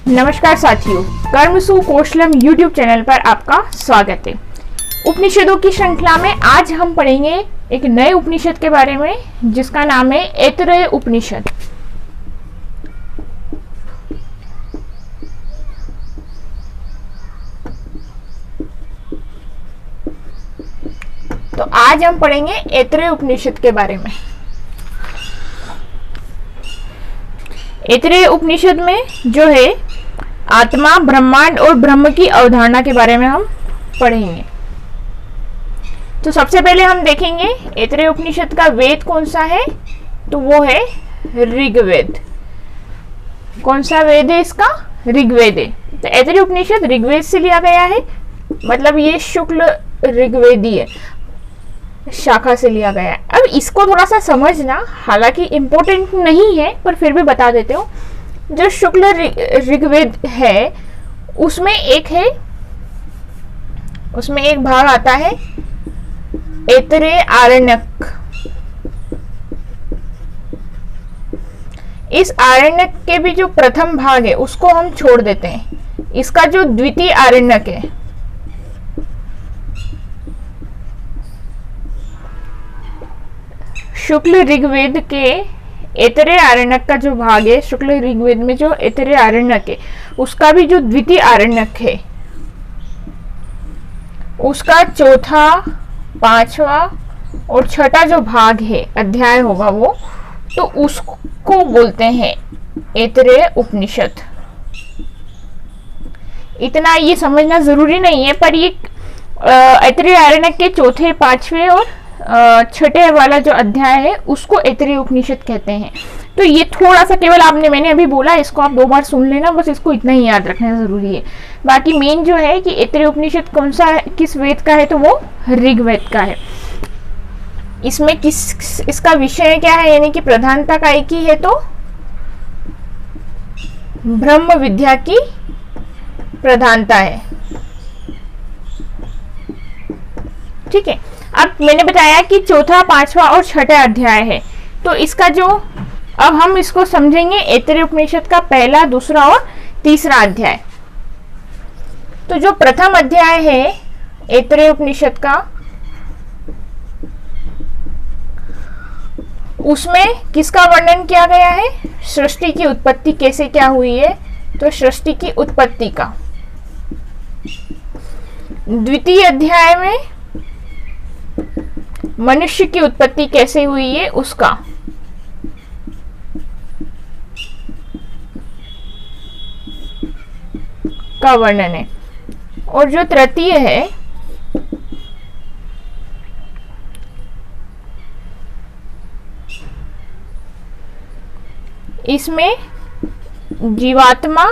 नमस्कार साथियों, कर्मसु कौशलम यूट्यूब चैनल पर आपका स्वागत है। उपनिषदों की श्रृंखला में आज हम पढ़ेंगे एक नए उपनिषद के बारे में जिसका नाम है ऐतरेय उपनिषद। तो आज हम पढ़ेंगे ऐतरेय उपनिषद के बारे में। ऐतरेय उपनिषद में जो है आत्मा, ब्रह्मांड और ब्रह्म की अवधारणा के बारे में हम पढ़ेंगे। तो सबसे पहले हम देखेंगे ऐतरेय उपनिषद का वेद कौन सा है, तो वो है ऋग्वेद। कौन सा वेद है इसका? ऋग्वेद है। तो ऐतरेय उपनिषद ऋग्वेद से लिया गया है, मतलब ये शुक्ल ऋग्वेदीय शाखा से लिया गया है। अब इसको थोड़ा सा समझना, हालांकि इम्पोर्टेंट नहीं है पर फिर भी बता देते हो। जो शुक्ल ऋग्वेद है उसमें एक भाग आता है ऐतरेय आरण्यक। इस आरण्यक के भी जो प्रथम भाग है उसको हम छोड़ देते हैं। इसका जो द्वितीय आरण्यक है, शुक्ल ऋग्वेद के ऐतरेय आरण्यक का जो भाग है, शुक्ल ऋग्वेद में जो ऐतरेय आरण्यक है उसका भी जो द्वितीय आरण्यक है उसका चौथा, पांचवा और छठा जो भाग है, अध्याय होगा वो, तो उसको बोलते हैं ऐतरेय उपनिषद। इतना ये समझना जरूरी नहीं है, पर ये ऐतरेय आरण्यक के चौथे, पांचवे और छठे वाला जो अध्याय है उसको ऐतरेय उपनिषद कहते हैं। तो ये थोड़ा सा केवल मैंने अभी बोला, इसको आप 2 बार सुन लेना, बस इसको इतना ही याद रखना जरूरी है। बाकी मेन जो है कि ऐतरेय उपनिषद कौन सा है, किस वेद का है, तो वो ऋग्वेद का है। इसमें इसका विषय क्या है, यानी कि प्रधानता का एक ही है, तो ब्रह्म विद्या की प्रधानता है। ठीक है। अब मैंने बताया कि चौथा, पांचवा और छठा अध्याय है, तो इसका जो अब हम इसको समझेंगे ऐतरेय उपनिषद का पहला, दूसरा और तीसरा अध्याय। तो जो प्रथम अध्याय है ऐतरेय उपनिषद का, उसमें किसका वर्णन किया गया है? सृष्टि की उत्पत्ति कैसे क्या हुई है, तो सृष्टि की उत्पत्ति का। द्वितीय अध्याय में मनुष्य की उत्पत्ति कैसे हुई है उसका। का वर्णन है। और जो तृतीय है इसमें जीवात्मा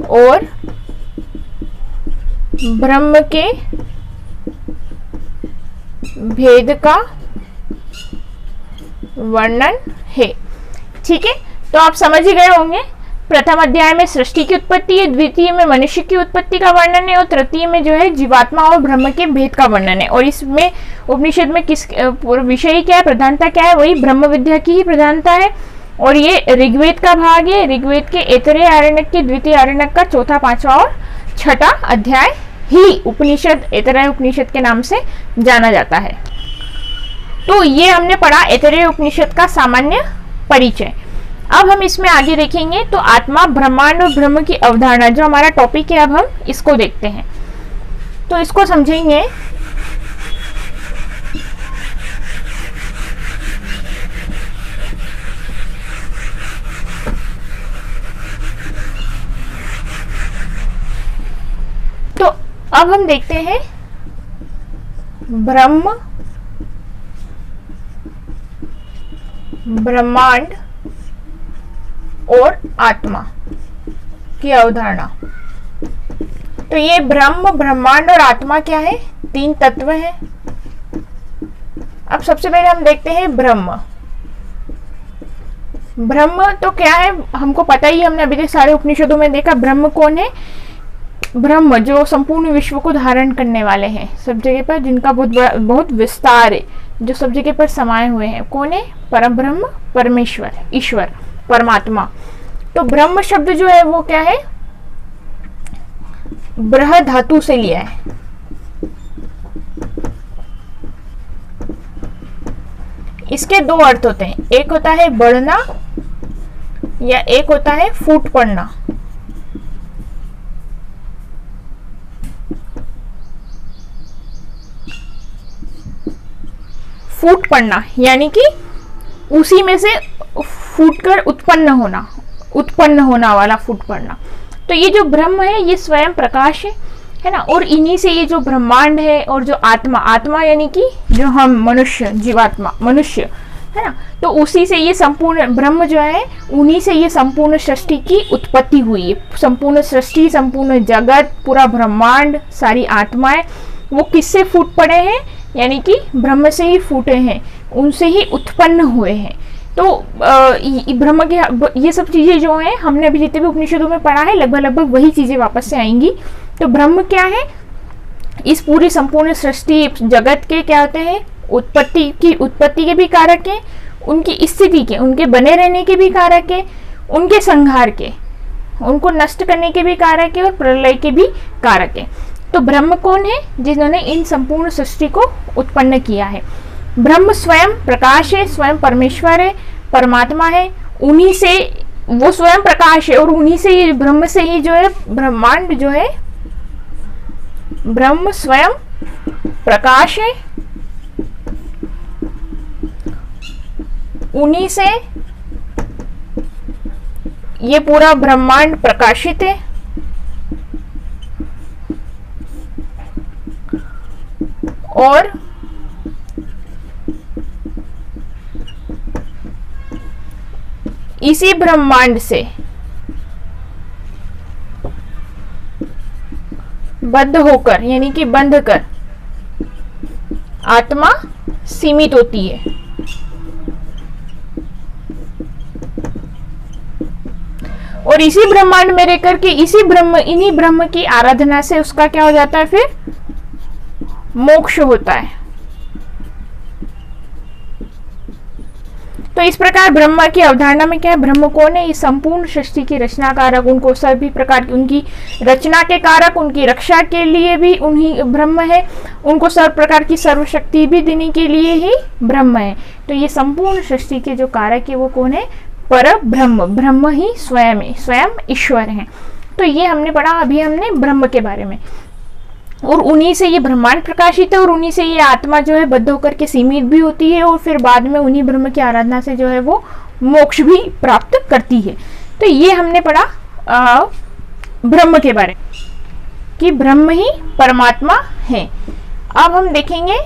और ब्रह्म के भेद का वर्णन है। ठीक है, तो आप समझ ही गए होंगे। प्रथम अध्याय में सृष्टि की उत्पत्ति है, द्वितीय में मनुष्य की उत्पत्ति का वर्णन है और तृतीय में जो है जीवात्मा और ब्रह्म के भेद का वर्णन है। और इसमें उपनिषद में किस विषय क्या है, प्रधानता क्या है, वही ब्रह्म विद्या की ही प्रधानता है। और ये ऋग्वेद का भाग है। ऋग्वेद के ऐतरेय आरण्यक के द्वितीय आरण्यक का चौथा, पांचवा और छठा अध्याय ही उपनिषद ऐतरेय उपनिषद के नाम से जाना जाता है। तो ये हमने पढ़ा ऐतरेय उपनिषद का सामान्य परिचय। अब हम इसमें आगे देखेंगे तो आत्मा, ब्रह्मांड और ब्रह्म की अवधारणा, जो हमारा टॉपिक है, अब हम इसको देखते हैं। तो इसको समझेंगे। तो अब हम देखते हैं ब्रह्म, ब्रह्मांड और आत्मा की अवधारणा। तो ये ब्रह्म, ब्रह्मांड और आत्मा क्या है? 3 तत्व हैं। अब सबसे पहले हम देखते हैं ब्रह्म। ब्रह्म तो क्या है, हमको पता ही, हमने अभी तक सारे उपनिषदों में देखा। ब्रह्म कौन है? ब्रह्म जो संपूर्ण विश्व को धारण करने वाले हैं, सब जगह पर, जिनका बहुत विस्तार है, जो सब जगह पर समाये हुए हैं। कौन है? परम ब्रह्म, परमेश्वर, ईश्वर, परमात्मा। तो ब्रह्म शब्द जो है वो क्या है, ब्रह धातु से लिया है। इसके दो अर्थ होते हैं, एक होता है बढ़ना या एक होता है फूट पड़ना। फूट पड़ना यानी कि उसी में से फूटकर उत्पन्न होना वाला फूट पड़ना। तो ये जो ब्रह्म है ये स्वयं प्रकाश है ना, और इन्हीं से ये जो ब्रह्मांड है और जो आत्मा यानी कि जो हम मनुष्य, जीवात्मा मनुष्य है ना, तो उसी से ये संपूर्ण ब्रह्म जो है, उन्हीं से ये संपूर्ण सृष्टि की उत्पत्ति हुई है। संपूर्ण सृष्टि, संपूर्ण जगत, पूरा ब्रह्मांड, सारी आत्माएं वो किससे फूट पड़े हैं, यानी कि ब्रह्म से ही फूटे हैं, उनसे ही उत्पन्न हुए हैं। तो ब्रह्म के ये सब चीजें जो हैं हमने अभी जितने भी उपनिषदों में पढ़ा है लगभग वही चीजें वापस से आएंगी। तो ब्रह्म क्या है, इस पूरी संपूर्ण सृष्टि जगत के क्या होते हैं, उत्पत्ति के भी कारक है, उनकी स्थिति के, उनके बने रहने के भी कारक है, उनके संहार के, उनको नष्ट करने के भी कारक है, और प्रलय के भी कारक है। तो ब्रह्म कौन है, जिन्होंने इन संपूर्ण सृष्टि को उत्पन्न किया है। ब्रह्म स्वयं प्रकाश है, स्वयं परमेश्वर है, परमात्मा है, उन्हीं से वो स्वयं प्रकाश है, और उन्हीं से ये ब्रह्म से ही जो है ब्रह्मांड जो है, ब्रह्म स्वयं प्रकाश है, उन्हीं से ये पूरा ब्रह्मांड प्रकाशित है। और इसी ब्रह्मांड से बद्ध होकर यानी कि बंध कर आत्मा सीमित होती है। और इसी ब्रह्मांड में रह करके इन्हीं ब्रह्म की आराधना से उसका क्या हो जाता है, फिर मोक्ष होता है। तो इस प्रकार ब्रह्मा की अवधारणा में क्या है, ब्रह्म कौन है, ये संपूर्ण सृष्टि की रचना कारक, उनको सभी प्रकार की उनकी रचना के कारक, उनकी रक्षा के लिए भी उन्हीं ब्रह्म है, उनको सर्व प्रकार की सर्वशक्ति भी देने के लिए ही ब्रह्म है। तो ये संपूर्ण सृष्टि के जो कारक है वो कौन है, पर ब्रह्म, ब्रह्म ही स्वयं है, स्वयं ईश्वर है। तो ये हमने पढ़ा अभी हमने ब्रह्म के बारे में, और उन्हीं से ये ब्रह्मांड प्रकाशित है, और उन्हीं से ये आत्मा जो है बद्ध होकर के सीमित भी होती है, और फिर बाद में उन्हीं ब्रह्म की आराधना से जो है वो मोक्ष भी प्राप्त करती है। तो ये हमने पढ़ा ब्रह्म के बारे में कि ब्रह्म ही परमात्मा है। अब हम देखेंगे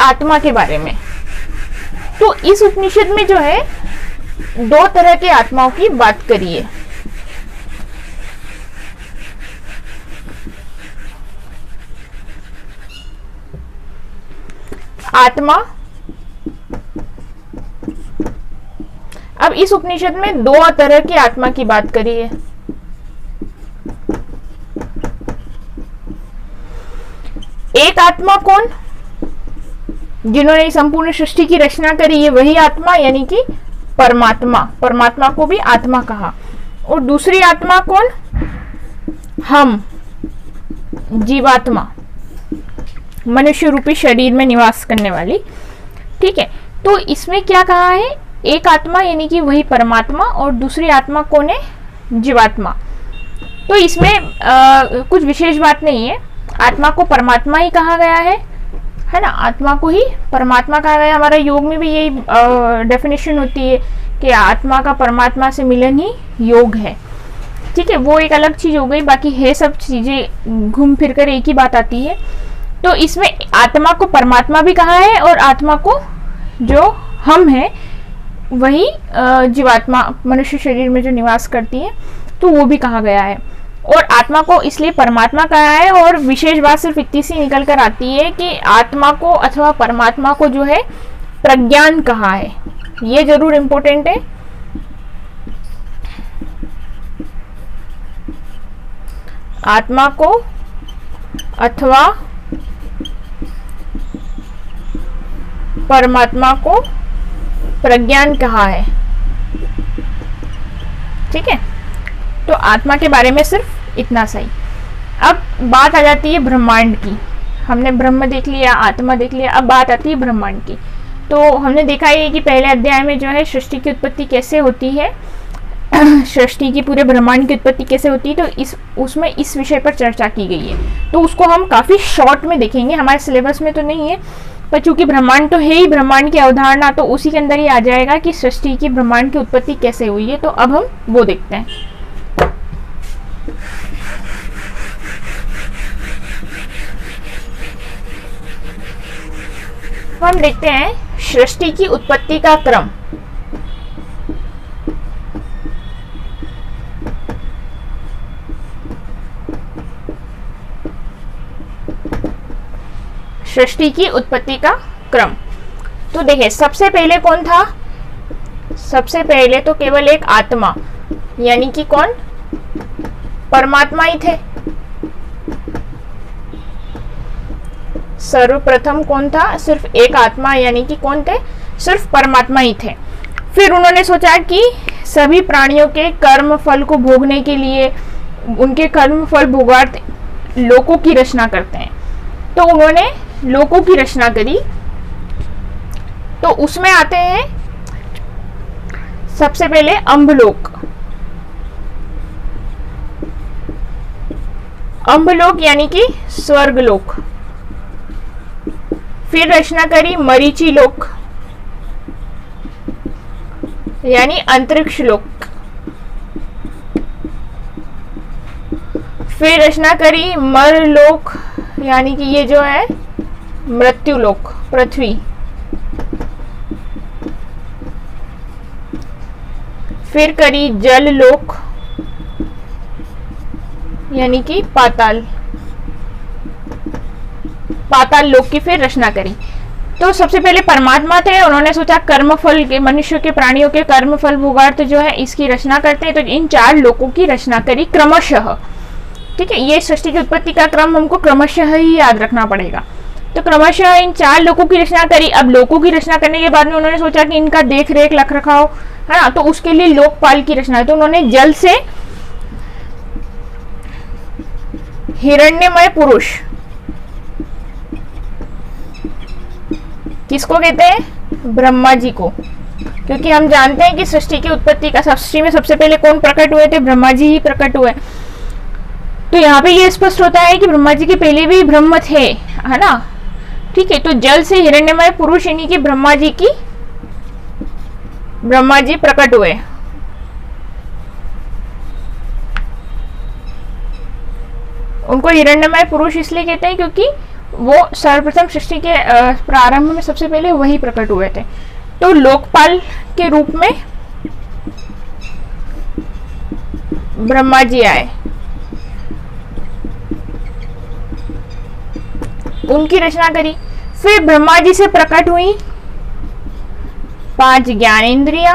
आत्मा के बारे में। तो इस उपनिषद में जो है दो तरह के आत्माओं की बात करी है। आत्मा, अब इस उपनिषद में दो तरह की आत्मा की बात करी है। एक आत्मा कौन, जिन्होंने संपूर्ण सृष्टि की रचना करी है वही आत्मा यानी कि परमात्मा, परमात्मा को भी आत्मा कहा। और दूसरी आत्मा कौन, हम जीवात्मा, मनुष्य रूपी शरीर में निवास करने वाली। ठीक है, तो इसमें क्या कहा है, एक आत्मा यानी कि वही परमात्मा, और दूसरी आत्मा कौन है, जीवात्मा। तो इसमें कुछ विशेष बात नहीं है, आत्मा को परमात्मा ही कहा गया है ना, आत्मा को ही परमात्मा कहा गया। हमारा योग में भी यही डेफिनेशन होती है कि आत्मा का परमात्मा से मिलन ही योग है। ठीक है, वो एक अलग चीज हो गई, बाकी है सब चीजें घूम फिर कर एक ही बात आती है। तो इसमें आत्मा को परमात्मा भी कहा है, और आत्मा को जो हम है वही जीवात्मा मनुष्य शरीर में जो निवास करती है तो वो भी कहा गया है। और आत्मा को इसलिए परमात्मा कहा है, और विशेष बात सिर्फ इतनी सी निकल कर आती है कि आत्मा को अथवा परमात्मा को जो है प्रज्ञान कहा है। ये जरूर इंपॉर्टेंट है। आत्मा को अथवा परमात्मा को प्रज्ञान कहा है। ठीक है, तो आत्मा के बारे में सिर्फ इतना सही। अब बात आ जाती है ब्रह्मांड की। हमने ब्रह्म देख लिया, आत्मा देख लिया, अब बात आती है ब्रह्मांड की। तो हमने देखा है कि पहले अध्याय में जो है सृष्टि की उत्पत्ति कैसे होती है, सृष्टि की पूरे ब्रह्मांड की उत्पत्ति कैसे होती है, तो उसमें इस विषय पर चर्चा की गई है। तो उसको हम काफ़ी शॉर्ट में देखेंगे, हमारे सिलेबस में तो नहीं है, पर चूंकि ब्रह्मांड तो है ही, ब्रह्मांड की अवधारणा तो उसी के अंदर ही आ जाएगा कि सृष्टि की ब्रह्मांड की उत्पत्ति कैसे हुई है। तो अब हम वो देखते हैं। हम देखते हैं सृष्टि की उत्पत्ति का क्रम। सृष्टि की उत्पत्ति का क्रम। तो देखिए, सबसे पहले कौन था? सबसे पहले तो केवल एक आत्मा, यानी कि कौन? परमात्मा ही थे। सर्वप्रथम कौन था? सिर्फ एक आत्मा, यानी कि कौन थे? सिर्फ परमात्मा ही थे। फिर उन्होंने सोचा कि सभी प्राणियों के कर्म फल को भोगने के लिए उनके कर्म फल भोगार्थ लोकों की रचना करते हैं। तो उन्होंने लोकों की रचना करी। तो उसमें आते हैं सबसे पहले अम्बलोक। अम्बलोक यानी कि स्वर्गलोक। फिर रचना करी मरीचि लोक, यानी अंतरिक्ष लोक। फिर रचना करी मरलोक, यानी कि ये जो है मृत्यु लोक, पृथ्वी। फिर करी जल लोक, यानी कि पाताल लोक की फिर रचना करी। तो सबसे पहले परमात्मा थे, उन्होंने सोचा कर्मफल के, मनुष्य के, प्राणियों के कर्मफल भोगार्थ जो है इसकी रचना करते हैं। तो इन 4 लोकों की रचना करी क्रमशः। ठीक है, ये सृष्टि की उत्पत्ति का क्रम हमको क्रमशः ही याद रखना पड़ेगा। तो क्रमशः इन 4 लोकों की रचना करी। अब लोकों की रचना करने के बाद में उन्होंने सोचा कि इनका देख रेख रख रखाव है ना, तो उसके लिए लोकपाल की रचना। तो उन्होंने जल से हिरण्यमय पुरुष, किसको कहते हैं? ब्रह्मा जी को। क्योंकि हम जानते हैं कि सृष्टि की उत्पत्ति का, सृष्टि में सबसे पहले कौन प्रकट हुए थे? ब्रह्मा जी ही प्रकट हुए। तो यहाँ पे ये स्पष्ट होता है कि ब्रह्मा जी के पहले भी ब्रह्म थे, है ना। ठीक है, तो जल से हिरण्यमय पुरुष यानी कि ब्रह्मा जी प्रकट हुए। उनको हिरण्यमय पुरुष इसलिए कहते हैं क्योंकि वो सर्वप्रथम सृष्टि के प्रारंभ में सबसे पहले वही प्रकट हुए थे। तो लोकपाल के रूप में ब्रह्मा जी आए, उनकी रचना करी। फिर ब्रह्मा जी से प्रकट हुई 5 ज्ञानेंद्रियां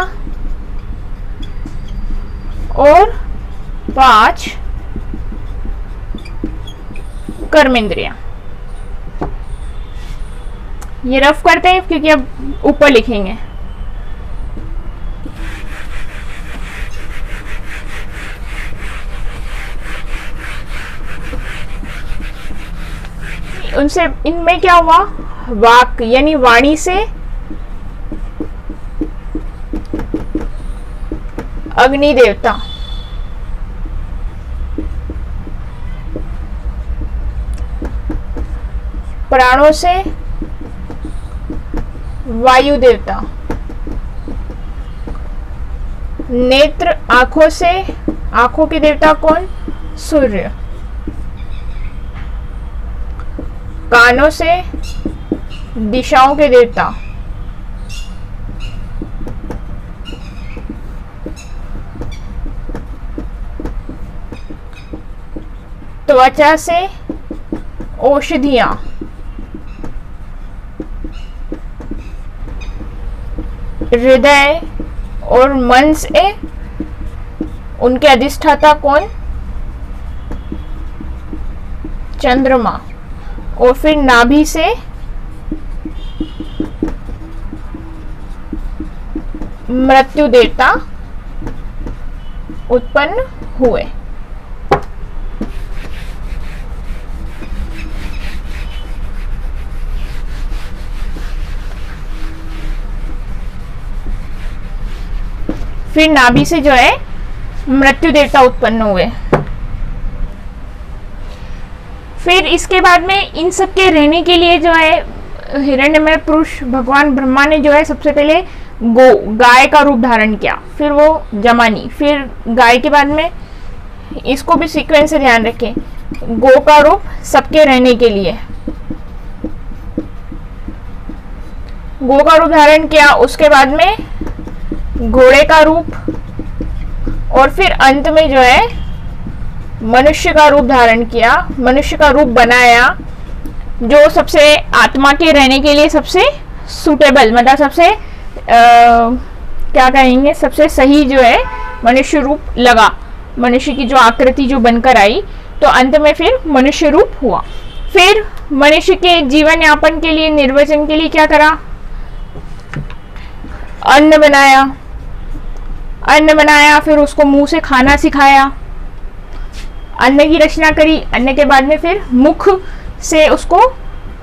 और 5 कर्मेंद्रियां। ये रफ करते हैं क्योंकि अब ऊपर लिखेंगे। उनसे इनमें क्या हुआ? वाक यानी वाणी से अग्नि देवता, प्राणों से वायु देवता, नेत्र आंखों से, आंखों के देवता कौन? सूर्य, कानों से दिशाओं के देवता, त्वचा से औषधियां, हृदय और मन से उनके अधिष्ठाता कौन? चंद्रमा, और फिर नाभि से मृत्यु देवता उत्पन्न हुए। फिर नाभि से जो है मृत्यु देवता उत्पन्न हुए। फिर इसके बाद में इन सब के रहने के लिए जो है हिरण्यमय पुरुष भगवान ब्रह्मा ने जो है सबसे पहले गाय का रूप धारण किया, फिर वो जमानी, फिर गाय के बाद में, इसको भी सीक्वेंस से ध्यान रखें, गो का रूप सबके रहने के लिए गो का रूप धारण किया, उसके बाद में घोड़े का रूप, और फिर अंत में जो है मनुष्य का रूप धारण किया, मनुष्य का रूप बनाया, जो सबसे आत्मा के रहने के लिए सबसे सुटेबल, मतलब सबसे क्या कहेंगे, सबसे सही जो है मनुष्य रूप लगा। मनुष्य की जो आकृति जो बनकर आई, तो अंत में फिर मनुष्य रूप हुआ। फिर मनुष्य के जीवन यापन के लिए, निर्वचन के लिए क्या करा, अन्न बनाया, फिर उसको मुंह से खाना सिखाया, अन्न की रचना करी, अन्न के बाद में फिर मुख से उसको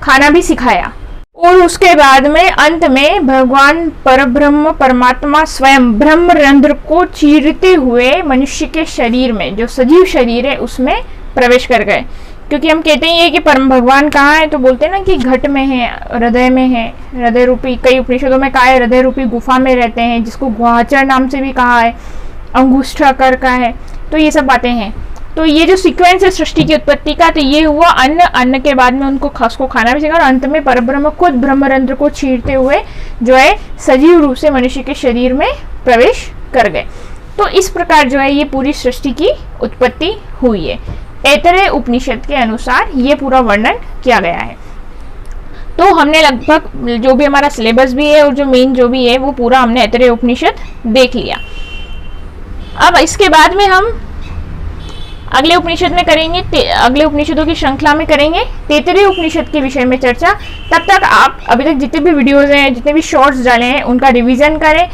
खाना भी सिखाया, और उसके बाद में अंत में भगवान परब्रह्म परमात्मा स्वयं ब्रह्मरंध्र को चीरते हुए मनुष्य के शरीर में, जो सजीव शरीर है उसमें प्रवेश कर गए। क्योंकि हम कहते ही है कि परम भगवान कहाँ है, तो बोलते हैं ना कि घट में है, हृदय में है, हृदय रूपी, कई उपनिषदों में कहा है हृदय रूपी गुफा में रहते हैं, जिसको गुहाचर नाम से भी कहा है, अंगुष्ठाकर का है। तो ये सब बातें हैं। तो ये जो सीक्वेंस है सृष्टि की उत्पत्ति का, तो ये हुआ अन्न के बाद में उनको उसको खाना भी सीखा, और अंत में परब्रह्म खुद ब्रह्मरंध्र को चीरते हुए जो है सजीव रूप से मनुष्य के शरीर में प्रवेश कर गए। तो इस प्रकार जो है ये पूरी सृष्टि की उत्पत्ति हुई है। ऐतरेय उपनिषद के अनुसार ये पूरा वर्णन किया गया है। तो हमने लगभग जो भी हमारा सिलेबस भी है और जो मेन जो भी है वो पूरा हमने ऐतरेय उपनिषद देख लिया। अब इसके बाद में हम अगले उपनिषद में करेंगे, अगले उपनिषदों की श्रृंखला में करेंगे तैत्तिरीय उपनिषद के विषय में चर्चा। तब तक आप अभी तक जितने भी वीडियोस हैं, जितने भी शॉर्ट्स डाले हैं, उनका रिवीजन करें।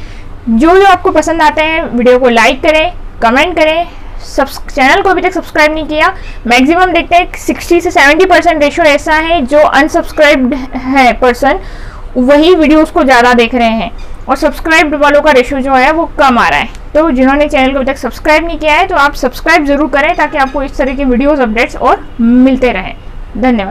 जो आपको पसंद आते हैं वीडियो को लाइक करें, कमेंट करें। चैनल को अभी तक सब्सक्राइब नहीं किया, मैक्सिमम देखते हैं 60 से 70% रेशो ऐसा है जो अनसब्सक्राइब्ड है पर्सन, वही वीडियोस को ज़्यादा देख रहे हैं, और सब्सक्राइब्ड वालों का रेशो जो है वो कम आ रहा है। तो जिन्होंने चैनल को अभी तक सब्सक्राइब नहीं किया है, तो आप सब्सक्राइब जरूर करें ताकि आपको इस तरह के वीडियोस अपडेट्स और मिलते रहें। धन्यवाद।